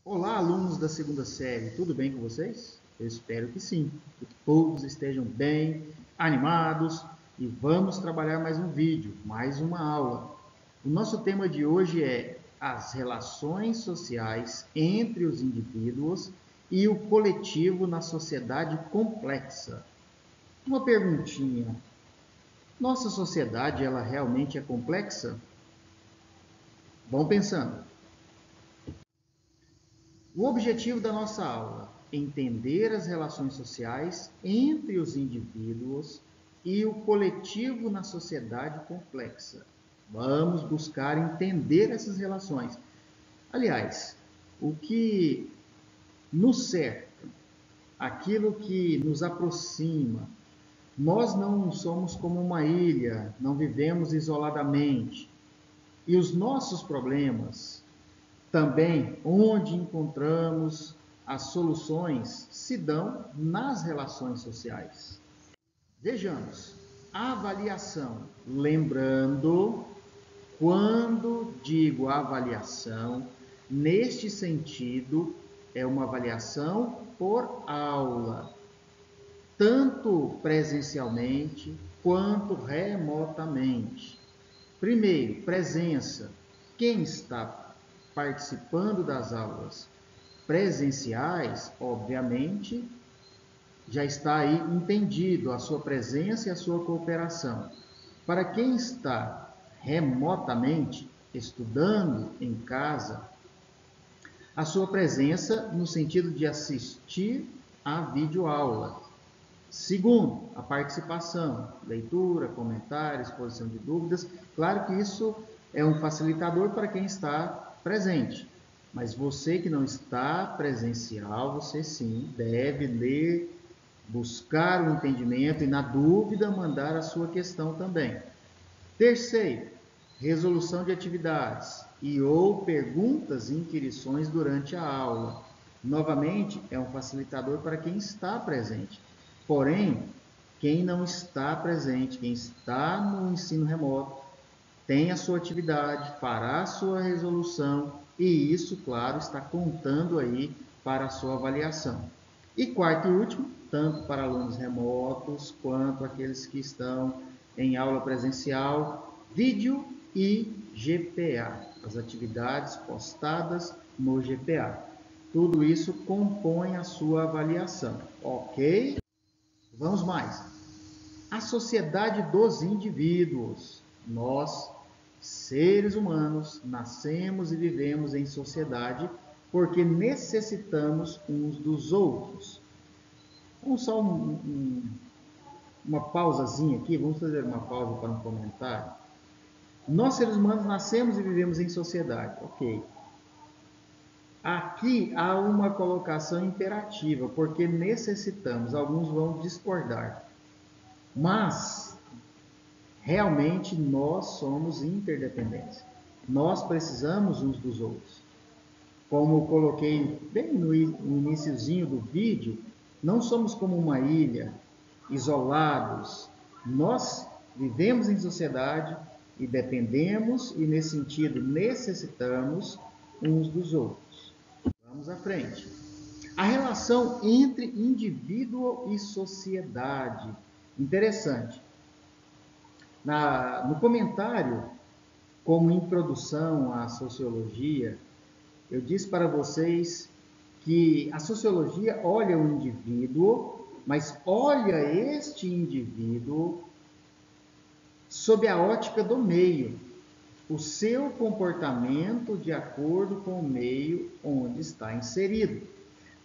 Olá, alunos da segunda série, tudo bem com vocês? Eu espero que sim, que todos estejam bem, animados e vamos trabalhar mais um vídeo, mais uma aula. O nosso tema de hoje é as relações sociais entre os indivíduos e o coletivo na sociedade complexa. Uma perguntinha, nossa sociedade ela realmente é complexa? Vão pensando. O objetivo da nossa aula é entender as relações sociais entre os indivíduos e o coletivo na sociedade complexa. Vamos buscar entender essas relações. Aliás, o que nos cerca, aquilo que nos aproxima. Nós não somos como uma ilha, não vivemos isoladamente. E os nossos problemas, também, onde encontramos as soluções se dão nas relações sociais. Vejamos, a avaliação. Lembrando, quando digo avaliação, neste sentido, é uma avaliação por aula, tanto presencialmente quanto remotamente. Primeiro, presença. Quem está participando das aulas presenciais, obviamente, já está aí entendido a sua presença e a sua cooperação. Para quem está remotamente, estudando em casa, a sua presença no sentido de assistir à videoaula. Segundo, a participação, leitura, comentários, exposição de dúvidas. Claro que isso é um facilitador para quem está presente. Mas você que não está presencial, você sim deve ler, buscar o entendimento e, na dúvida, mandar a sua questão também. Terceiro, resolução de atividades e ou perguntas e inquirições durante a aula. Novamente, é um facilitador para quem está presente. Porém, quem não está presente, quem está no ensino remoto, tem a sua atividade, fará a sua resolução e isso, claro, está contando aí para a sua avaliação. E quarto e último, tanto para alunos remotos quanto aqueles que estão em aula presencial, vídeo e GPA, as atividades postadas no GPA. Tudo isso compõe a sua avaliação, ok? Vamos mais. A sociedade dos indivíduos. Nós, seres humanos, nascemos e vivemos em sociedade porque necessitamos uns dos outros. Vamos só uma pausazinha aqui, vamos fazer uma pausa para um comentário. Nós, seres humanos, nascemos e vivemos em sociedade, ok. Aqui há uma colocação imperativa, porque necessitamos, alguns vão discordar. Mas, realmente, nós somos interdependentes. Nós precisamos uns dos outros. Como eu coloquei bem no iniciozinho do vídeo, não somos como uma ilha, isolados. Nós vivemos em sociedade e dependemos e, nesse sentido, necessitamos uns dos outros. Vamos à frente. A relação entre indivíduo e sociedade. Interessante. No comentário, como introdução à sociologia, eu disse para vocês que a sociologia olha o indivíduo, mas olha este indivíduo sob a ótica do meio, o seu comportamento de acordo com o meio onde está inserido.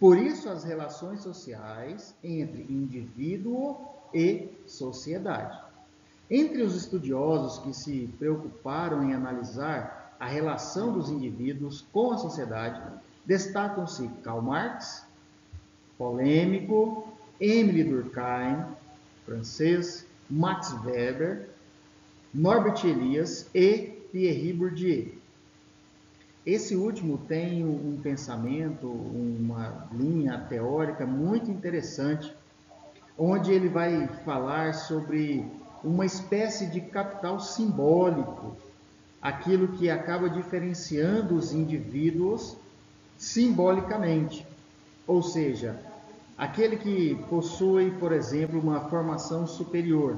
Por isso, as relações sociais entre indivíduo e sociedade. Entre os estudiosos que se preocuparam em analisar a relação dos indivíduos com a sociedade, destacam-se Karl Marx, polêmico, Émile Durkheim, francês, Max Weber, Norbert Elias e Pierre Bourdieu. Esse último tem um pensamento, uma linha teórica muito interessante, onde ele vai falar sobre uma espécie de capital simbólico, aquilo que acaba diferenciando os indivíduos simbolicamente. Ou seja, aquele que possui, por exemplo, uma formação superior,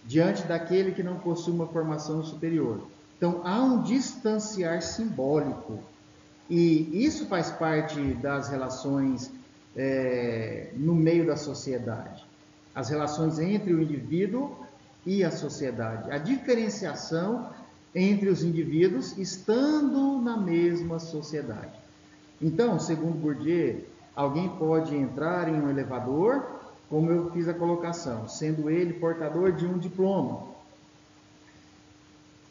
diante daquele que não possui uma formação superior. Então, há um distanciar simbólico. E isso faz parte das relações no meio da sociedade. As relações entre o indivíduo e a sociedade. A diferenciação entre os indivíduos estando na mesma sociedade. Então, segundo Bourdieu, alguém pode entrar em um elevador, como eu fiz a colocação, sendo ele portador de um diploma.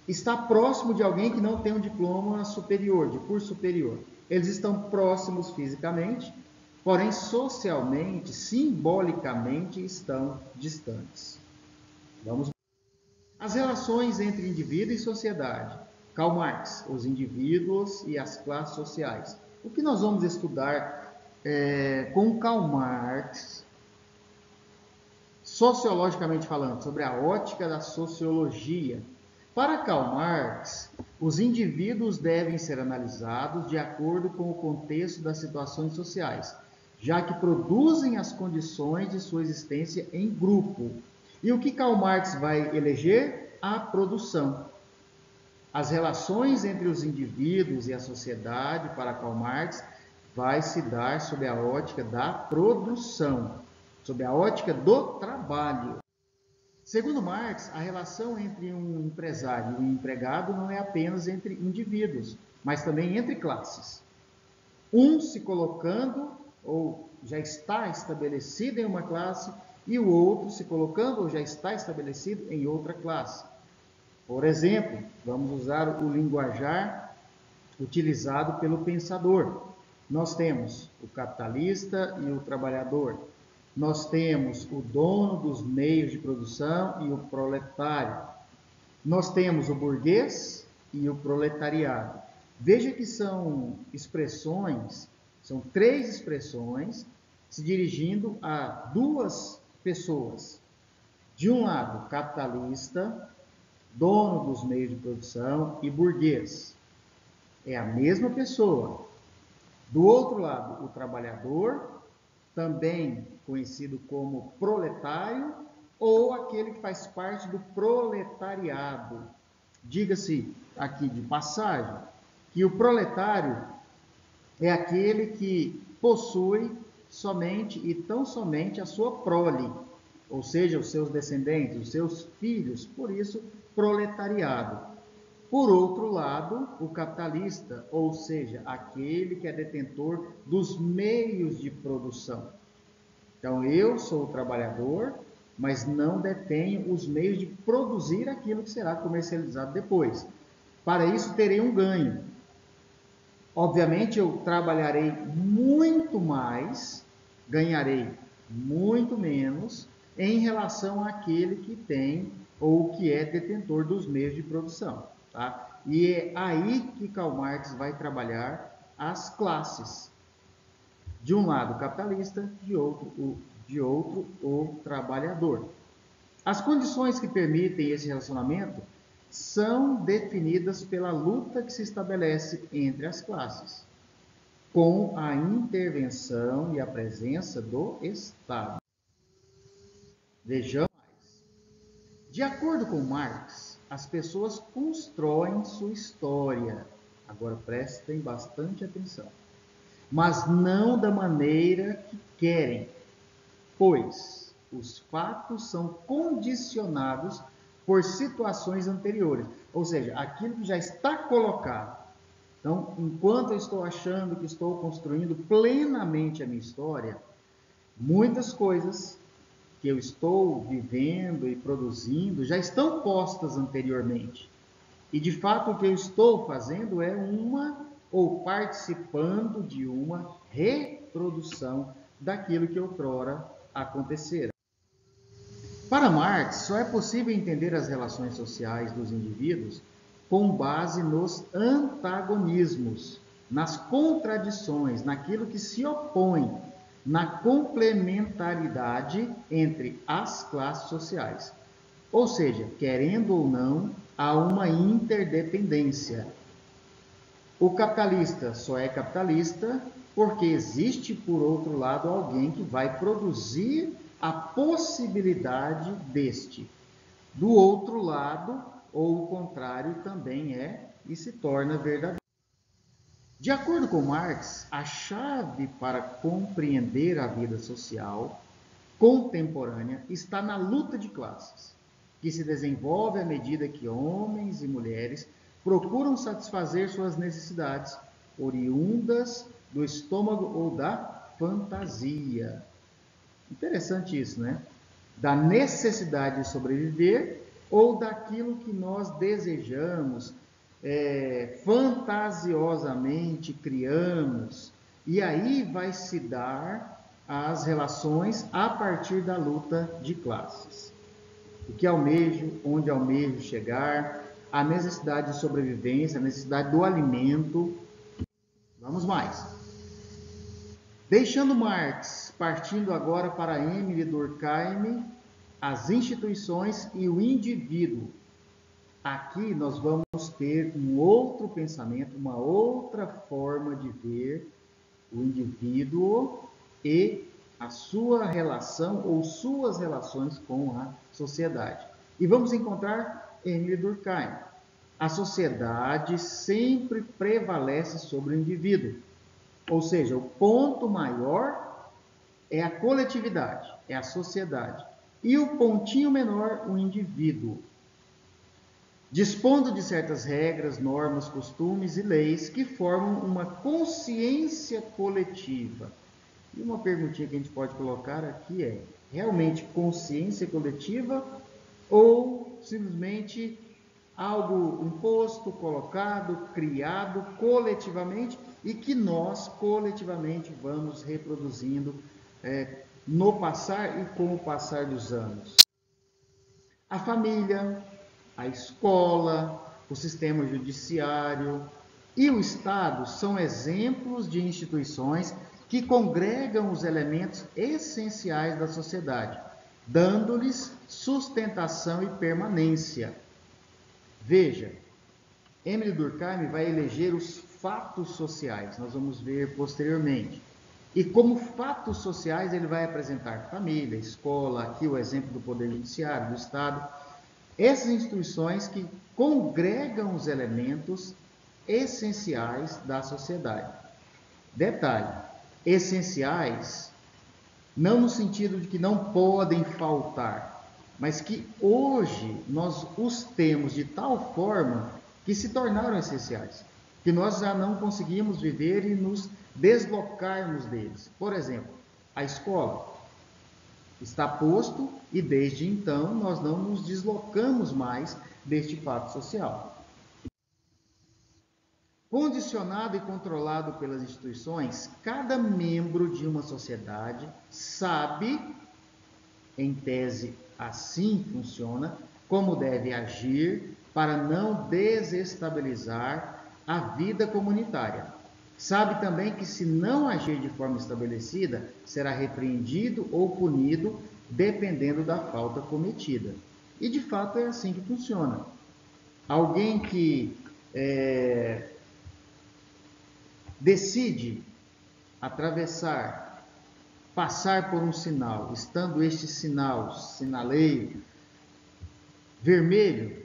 Está próximo de alguém que não tem um diploma superior, de curso superior. Eles estão próximos fisicamente, porém socialmente, simbolicamente estão distantes. Vamos. As relações entre indivíduo e sociedade. Karl Marx, os indivíduos e as classes sociais. O que nós vamos estudar com Karl Marx, sociologicamente falando, sobre a ótica da sociologia. Para Karl Marx, os indivíduos devem ser analisados de acordo com o contexto das situações sociais, já que produzem as condições de sua existência em grupo. E o que Karl Marx vai eleger? A produção. As relações entre os indivíduos e a sociedade, para Karl Marx, vai se dar sob a ótica da produção, sob a ótica do trabalho. Segundo Marx, a relação entre um empresário e um empregado não é apenas entre indivíduos, mas também entre classes. Um se colocando ou já está estabelecido em uma classe e o outro se colocando ou já está estabelecido em outra classe. Por exemplo, vamos usar o linguajar utilizado pelo pensador. Nós temos o capitalista e o trabalhador. Nós temos o dono dos meios de produção e o proletário. Nós temos o burguês e o proletariado. Veja que são expressões, são três expressões se dirigindo a duas pessoas. De um lado, capitalista, dono dos meios de produção, e burguês. É a mesma pessoa. Do outro lado, o trabalhador, também conhecido como proletário, ou aquele que faz parte do proletariado. Diga-se aqui de passagem que o proletário é aquele que possui somente e tão somente a sua prole, ou seja, os seus descendentes, os seus filhos, por isso, proletariado. Por outro lado, o capitalista, ou seja, aquele que é detentor dos meios de produção. Então, eu sou o trabalhador, mas não detenho os meios de produzir aquilo que será comercializado depois. Para isso, terei um ganho. Obviamente, eu trabalharei muito mais, ganharei muito menos em relação àquele que tem ou que é detentor dos meios de produção. Tá? E é aí que Karl Marx vai trabalhar as classes. De um lado o capitalista, de outro o trabalhador. As condições que permitem esse relacionamento são definidas pela luta que se estabelece entre as classes, com a intervenção e a presença do Estado. Vejamos mais. De acordo com Marx, as pessoas constroem sua história. Agora prestem bastante atenção. Mas não da maneira que querem, pois os fatos são condicionados por situações anteriores, ou seja, aquilo que já está colocado. Então, enquanto eu estou achando que estou construindo plenamente a minha história, muitas coisas que eu estou vivendo e produzindo já estão postas anteriormente. E de fato o que eu estou fazendo é ou participando de uma reprodução daquilo que outrora acontecera. Para Marx, só é possível entender as relações sociais dos indivíduos com base nos antagonismos, nas contradições, naquilo que se opõe, na complementaridade entre as classes sociais. Ou seja, querendo ou não, há uma interdependência. O capitalista só é capitalista porque existe, por outro lado, alguém que vai produzir a possibilidade deste. Do outro lado, ou o contrário, também é e se torna verdadeiro. De acordo com Marx, a chave para compreender a vida social contemporânea está na luta de classes, que se desenvolve à medida que homens e mulheres procuram satisfazer suas necessidades, oriundas do estômago ou da fantasia. Interessante isso, né? Da necessidade de sobreviver ou daquilo que nós desejamos, fantasiosamente criamos. E aí vai se dar as relações a partir da luta de classes. O que almejo, onde almejo chegar, a necessidade de sobrevivência, a necessidade do alimento. Vamos mais. Deixando Marx, partindo agora para Emile Durkheim, as instituições e o indivíduo. Aqui nós vamos ter um outro pensamento, uma outra forma de ver o indivíduo e a sua relação ou suas relações com a sociedade. E vamos encontrar Emile Durkheim. A sociedade sempre prevalece sobre o indivíduo. Ou seja, o ponto maior é a coletividade, é a sociedade. E o pontinho menor, o indivíduo. Dispondo de certas regras, normas, costumes e leis que formam uma consciência coletiva. E uma perguntinha que a gente pode colocar aqui é: realmente consciência coletiva ou simplesmente algo imposto, colocado, criado coletivamente e que nós coletivamente vamos reproduzindo no passar e com o passar dos anos? A família, a escola, o sistema judiciário e o Estado são exemplos de instituições que congregam os elementos essenciais da sociedade, dando-lhes sustentação e permanência. Veja, Emile Durkheim vai eleger os fatos sociais, nós vamos ver posteriormente. E como fatos sociais ele vai apresentar família, escola, aqui o exemplo do Poder Judiciário, do Estado, essas instituições que congregam os elementos essenciais da sociedade. Detalhe, essenciais não no sentido de que não podem faltar, mas que hoje nós os temos de tal forma que se tornaram essenciais, que nós já não conseguimos viver e nos deslocarmos deles. Por exemplo, a escola está posto e desde então nós não nos deslocamos mais deste fato social. Condicionado e controlado pelas instituições, cada membro de uma sociedade sabe, em tese assim funciona, como deve agir para não desestabilizar a vida comunitária. Sabe também que se não agir de forma estabelecida, será repreendido ou punido, dependendo da falta cometida. E de fato é assim que funciona. Alguém que decide atravessar, passar por um sinal, estando este sinal, sinaleiro, vermelho,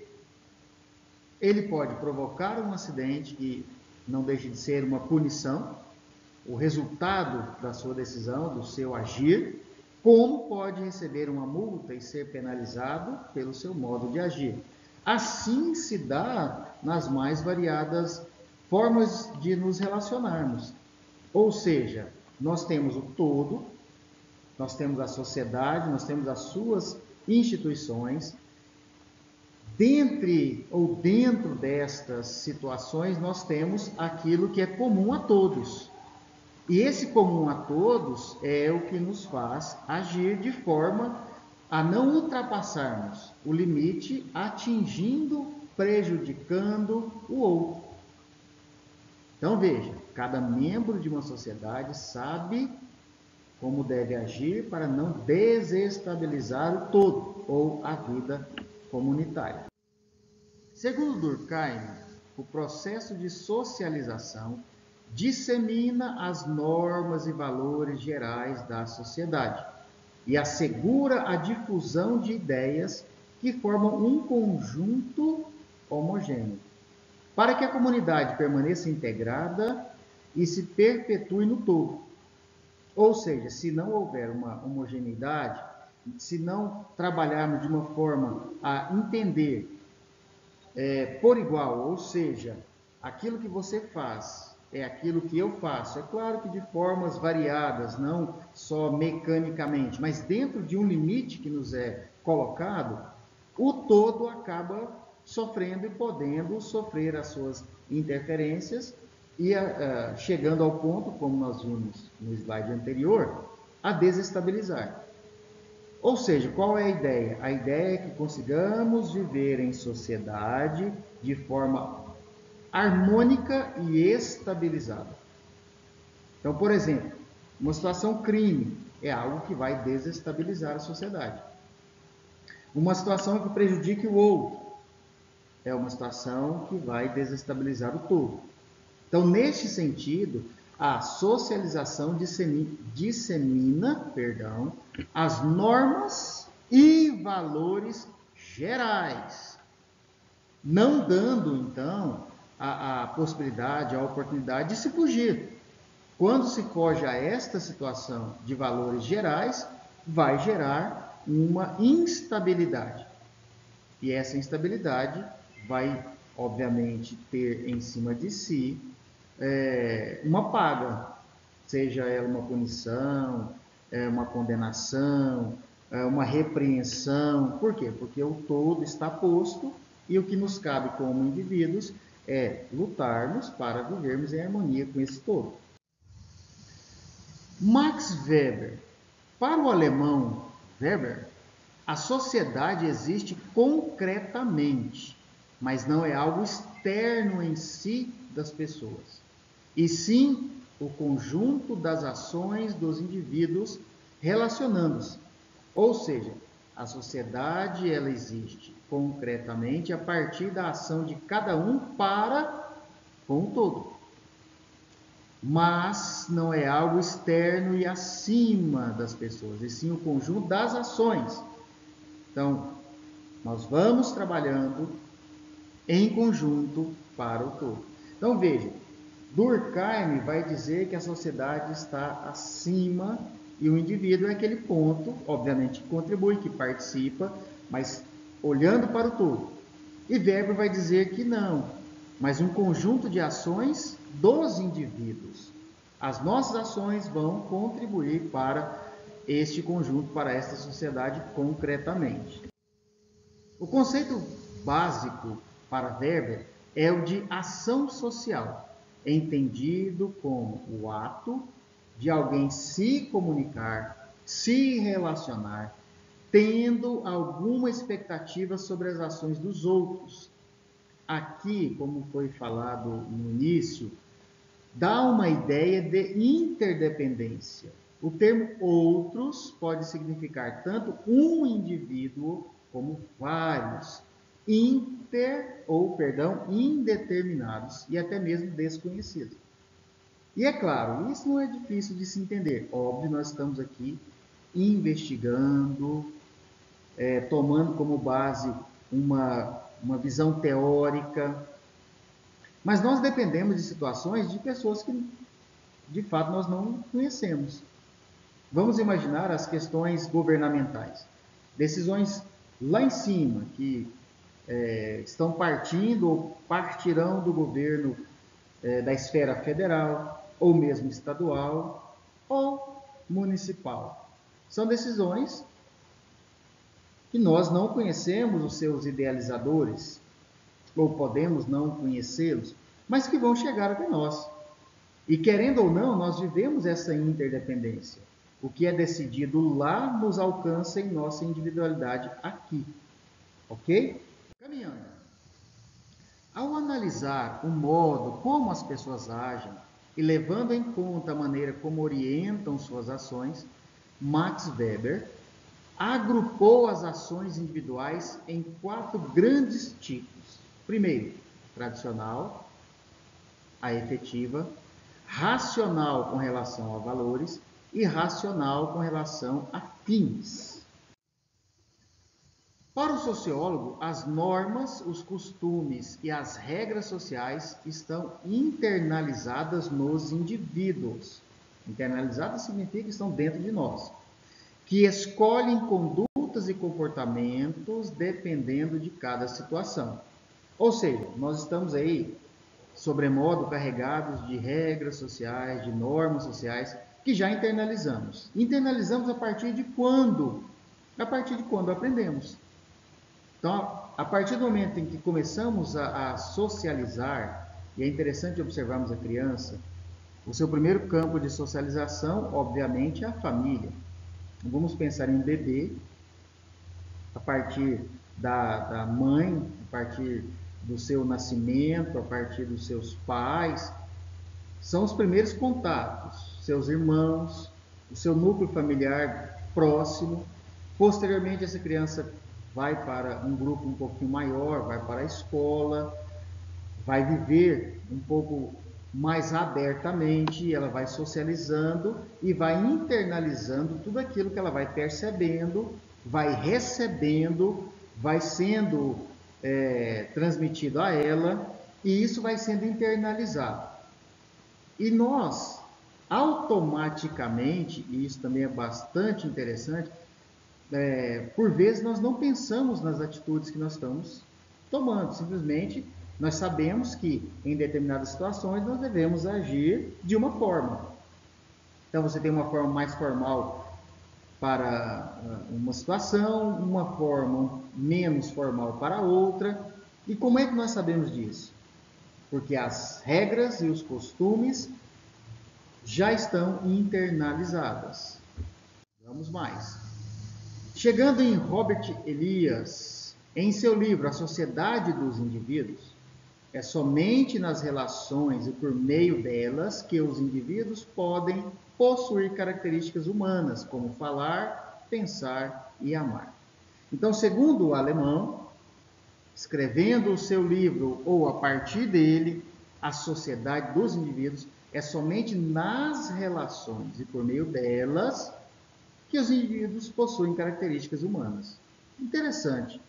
ele pode provocar um acidente que não deixa de ser uma punição, o resultado da sua decisão, do seu agir, como pode receber uma multa e ser penalizado pelo seu modo de agir. Assim se dá nas mais variadas formas de nos relacionarmos. Ou seja, nós temos o todo, nós temos a sociedade, nós temos as suas instituições. Dentro destas situações, nós temos aquilo que é comum a todos. E esse comum a todos é o que nos faz agir de forma a não ultrapassarmos o limite, atingindo, prejudicando o outro. Então veja, cada membro de uma sociedade sabe como deve agir para não desestabilizar o todo ou a vida comunitária. Segundo Durkheim, o processo de socialização dissemina as normas e valores gerais da sociedade e assegura a difusão de ideias que formam um conjunto homogêneo, para que a comunidade permaneça integrada e se perpetue no todo. Ou seja, se não houver uma homogeneidade, se não trabalharmos de uma forma a entender por igual, ou seja, aquilo que você faz é aquilo que eu faço. É claro que de formas variadas, não só mecanicamente, mas dentro de um limite que nos é colocado, o todo acaba sofrendo e podendo sofrer as suas interferências e chegando ao ponto, como nós vimos no slide anterior, a desestabilizar. Ou seja, qual é a ideia? A ideia é que consigamos viver em sociedade de forma harmônica e estabilizada. Então, por exemplo, uma situação crime é algo que vai desestabilizar a sociedade. Uma situação que prejudique o outro é uma situação que vai desestabilizar o todo. Então, neste sentido, a socialização dissemina as normas e valores gerais, não dando, então, a possibilidade, a oportunidade de se fugir. Quando se foge a esta situação de valores gerais, vai gerar uma instabilidade. E essa instabilidade vai, obviamente, ter em cima de si uma paga, seja ela uma punição, uma condenação, uma repreensão. Por quê? Porque o todo está posto e o que nos cabe como indivíduos é lutarmos para vivermos em harmonia com esse todo. Max Weber. Para o alemão Weber, a sociedade existe concretamente, mas não é algo externo em si das pessoas, e sim o conjunto das ações dos indivíduos relacionando-se. Ou seja, a sociedade ela existe concretamente a partir da ação de cada um para com o todo. Mas não é algo externo e acima das pessoas, e sim o conjunto das ações. Então, nós vamos trabalhando em conjunto para o todo. Então, veja, Durkheim vai dizer que a sociedade está acima e o indivíduo é aquele ponto, obviamente, que contribui, que participa, mas olhando para o todo. E Weber vai dizer que não, mas um conjunto de ações dos indivíduos. As nossas ações vão contribuir para este conjunto, para esta sociedade concretamente. O conceito básico para Weber é o de ação social, entendido como o ato de alguém se comunicar, se relacionar, tendo alguma expectativa sobre as ações dos outros. Aqui, como foi falado no início, dá uma ideia de interdependência. O termo outros pode significar tanto um indivíduo como vários, indeterminados e até mesmo desconhecidos. E é claro, isso não é difícil de se entender. Óbvio, nós estamos aqui investigando, tomando como base uma visão teórica, mas nós dependemos de situações de pessoas que, de fato, nós não conhecemos. Vamos imaginar as questões governamentais. Decisões lá em cima, que estão partindo ou partirão do governo da esfera federal, ou mesmo estadual, ou municipal. São decisões que nós não conhecemos os seus idealizadores, ou podemos não conhecê-los, mas que vão chegar até nós. E querendo ou não, nós vivemos essa interdependência. O que é decidido lá nos alcança em nossa individualidade aqui. Ok? Caminhando. Ao analisar o modo como as pessoas agem e levando em conta a maneira como orientam suas ações, Max Weber agrupou as ações individuais em 4 grandes tipos. Primeiro, tradicional, a efetiva, racional com relação a valores e racional com relação a fins. Para o sociólogo, as normas, os costumes e as regras sociais estão internalizadas nos indivíduos. Internalizadas significa que estão dentro de nós, que escolhem condutas e comportamentos dependendo de cada situação. Ou seja, nós estamos aí, sobremodo, carregados de regras sociais, de normas sociais, que já internalizamos. Internalizamos a partir de quando? A partir de quando aprendemos. Então, a partir do momento em que começamos a socializar, e é interessante observarmos a criança, o seu primeiro campo de socialização, obviamente, é a família. Vamos pensar em um bebê, a partir da mãe, a partir do seu nascimento, a partir dos seus pais, são os primeiros contatos, seus irmãos, o seu núcleo familiar próximo. Posteriormente, essa criança vai para um grupo um pouquinho maior, vai para a escola, vai viver um pouco mais abertamente, ela vai socializando e vai internalizando tudo aquilo que ela vai percebendo, vai recebendo, vai sendo transmitido a ela, e isso vai sendo internalizado. E nós, automaticamente, e isso também é bastante interessante, por vezes nós não pensamos nas atitudes que nós estamos tomando, simplesmente nós sabemos que em determinadas situações nós devemos agir de uma forma. Então você tem uma forma mais formal para uma situação, uma forma menos formal para outra. E como é que nós sabemos disso? Porque as regras e os costumes já estão internalizadas. Vamos mais. Chegando em Robert Elias, em seu livro A Sociedade dos Indivíduos, é somente nas relações e por meio delas que os indivíduos podem possuir características humanas, como falar, pensar e amar. Então, segundo o alemão, escrevendo o seu livro ou a partir dele, A Sociedade dos Indivíduos, é somente nas relações e por meio delas que os indivíduos possuem características humanas. Interessante.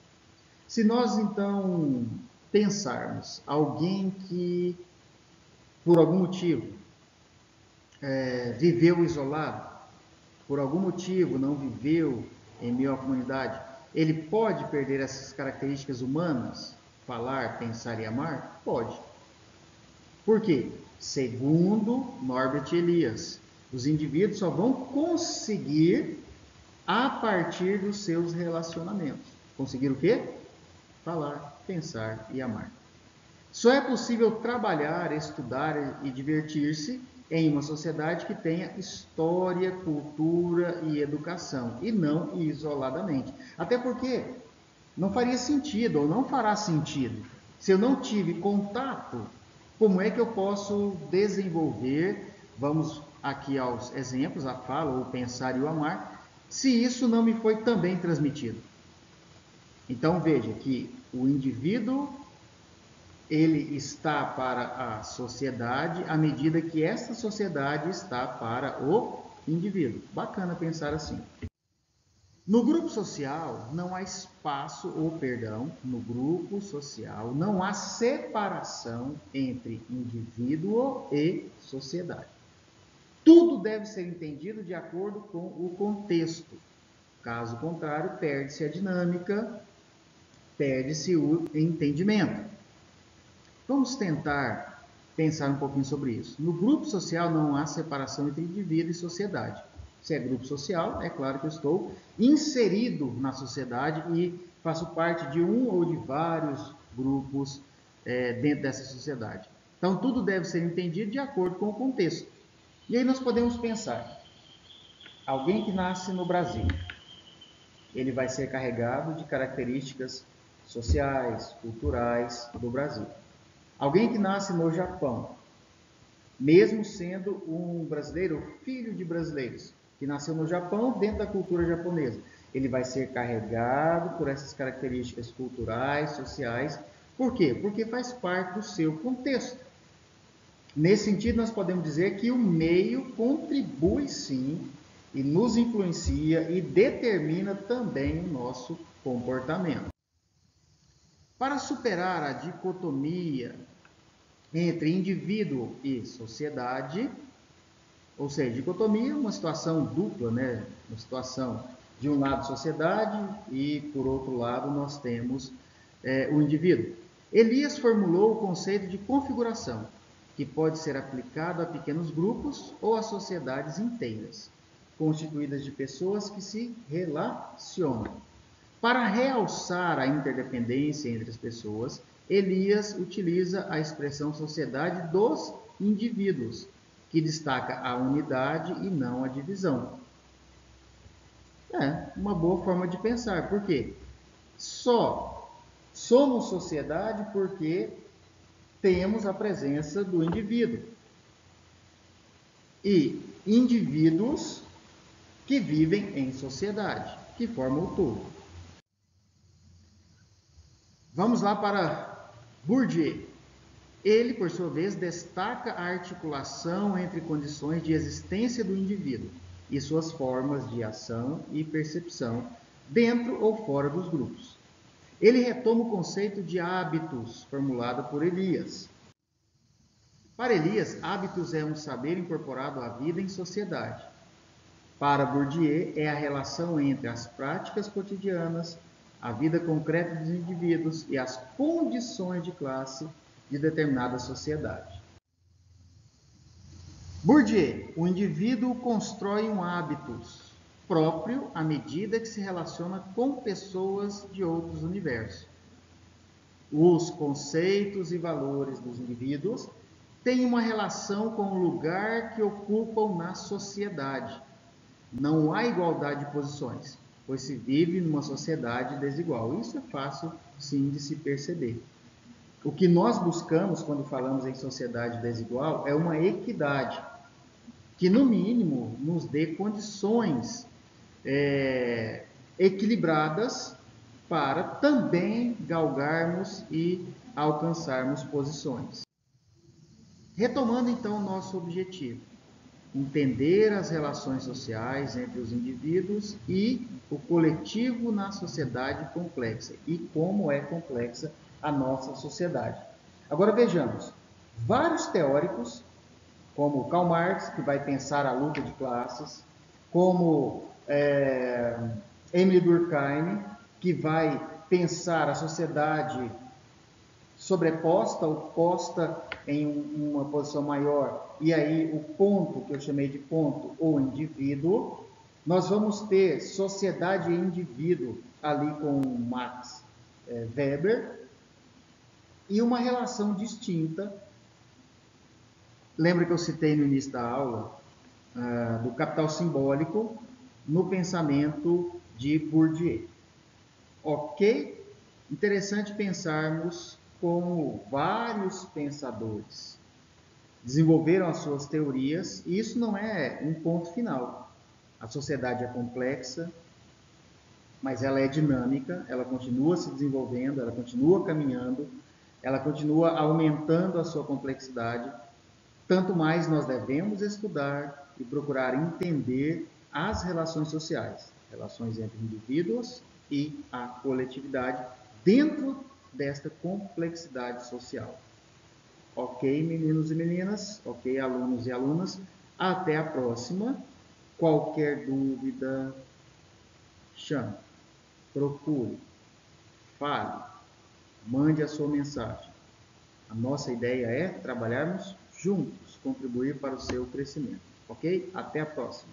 Se nós, então, pensarmos alguém que, por algum motivo, viveu isolado, por algum motivo não viveu em meio à comunidade, ele pode perder essas características humanas? Falar, pensar e amar? Pode. Por quê? Segundo Norbert Elias, os indivíduos só vão conseguir a partir dos seus relacionamentos. Conseguir o quê? Falar, pensar e amar. Só é possível trabalhar, estudar e divertir-se em uma sociedade que tenha história, cultura e educação, e não isoladamente. Até porque não faria sentido, ou não fará sentido, se eu não tive contato, como é que eu posso desenvolver, vamos aqui aos exemplos, a fala, o pensar e o amar, se isso não me foi também transmitido? Então veja que o indivíduo, ele está para a sociedade à medida que essa sociedade está para o indivíduo. Bacana pensar assim. No grupo social não há espaço, no grupo social não há separação entre indivíduo e sociedade. Tudo deve ser entendido de acordo com o contexto. Caso contrário, perde-se a dinâmica, perde-se o entendimento. Vamos tentar pensar um pouquinho sobre isso. No grupo social não há separação entre indivíduo e sociedade. Se é grupo social, é claro que eu estou inserido na sociedade e faço parte de um ou de vários grupos dentro dessa sociedade. Então, tudo deve ser entendido de acordo com o contexto. E aí nós podemos pensar, alguém que nasce no Brasil, ele vai ser carregado de características sociais, culturais do Brasil. Alguém que nasce no Japão, mesmo sendo um brasileiro, filho de brasileiros, que nasceu no Japão, dentro da cultura japonesa, ele vai ser carregado por essas características culturais, sociais, Por quê? Porque faz parte do seu contexto. Nesse sentido, nós podemos dizer que o meio contribui sim e nos influencia e determina também o nosso comportamento. Para superar a dicotomia entre indivíduo e sociedade, ou seja, dicotomia é uma situação dupla, né? Uma situação de um lado sociedade e por outro lado nós temos o indivíduo. Elias formulou o conceito de configuração, que pode ser aplicado a pequenos grupos ou a sociedades inteiras, constituídas de pessoas que se relacionam. Para realçar a interdependência entre as pessoas, Elias utiliza a expressão sociedade dos indivíduos, que destaca a unidade e não a divisão. É uma boa forma de pensar, por quê? Só somos sociedade porque temos a presença do indivíduo. E indivíduos que vivem em sociedade, que formam o todo. Vamos lá para Bourdieu. Ele, por sua vez, destaca a articulação entre condições de existência do indivíduo e suas formas de ação e percepção, dentro ou fora dos grupos. Ele retoma o conceito de hábitos, formulado por Elias. Para Elias, hábitos é um saber incorporado à vida em sociedade. Para Bourdieu, é a relação entre as práticas cotidianas, a vida concreta dos indivíduos e as condições de classe de determinada sociedade. Bourdieu, o indivíduo constrói um hábitos próprio à medida que se relaciona com pessoas de outros universos. Os conceitos e valores dos indivíduos têm uma relação com o lugar que ocupam na sociedade. Não há igualdade de posições, pois se vive numa sociedade desigual. Isso é fácil, sim, de se perceber. O que nós buscamos quando falamos em sociedade desigual é uma equidade, que no mínimo nos dê condições equilibradas para também galgarmos e alcançarmos posições. Retomando então o nosso objetivo, entender as relações sociais entre os indivíduos e o coletivo na sociedade complexa e como é complexa a nossa sociedade. Agora vejamos, vários teóricos, como Karl Marx, que vai pensar a luta de classes, como Emile Durkheim, que vai pensar a sociedade sobreposta ou posta em uma posição maior, e aí o ponto, que eu chamei de ponto, ou indivíduo, nós vamos ter sociedade e indivíduo ali com Max Weber, e uma relação distinta. Lembra que eu citei no início da aula do capital simbólico no pensamento de Bourdieu. Ok? Interessante pensarmos como vários pensadores desenvolveram as suas teorias, e isso não é um ponto final. A sociedade é complexa, mas ela é dinâmica, ela continua se desenvolvendo, ela continua caminhando, ela continua aumentando a sua complexidade. Tanto mais nós devemos estudar e procurar entender as relações sociais, relações entre indivíduos e a coletividade dentro desta complexidade social. Ok, meninos e meninas? Ok, alunos e alunas? Até a próxima. Qualquer dúvida, chame, procure, fale, mande a sua mensagem. A nossa ideia é trabalharmos juntos, contribuir para o seu crescimento. Ok? Até a próxima.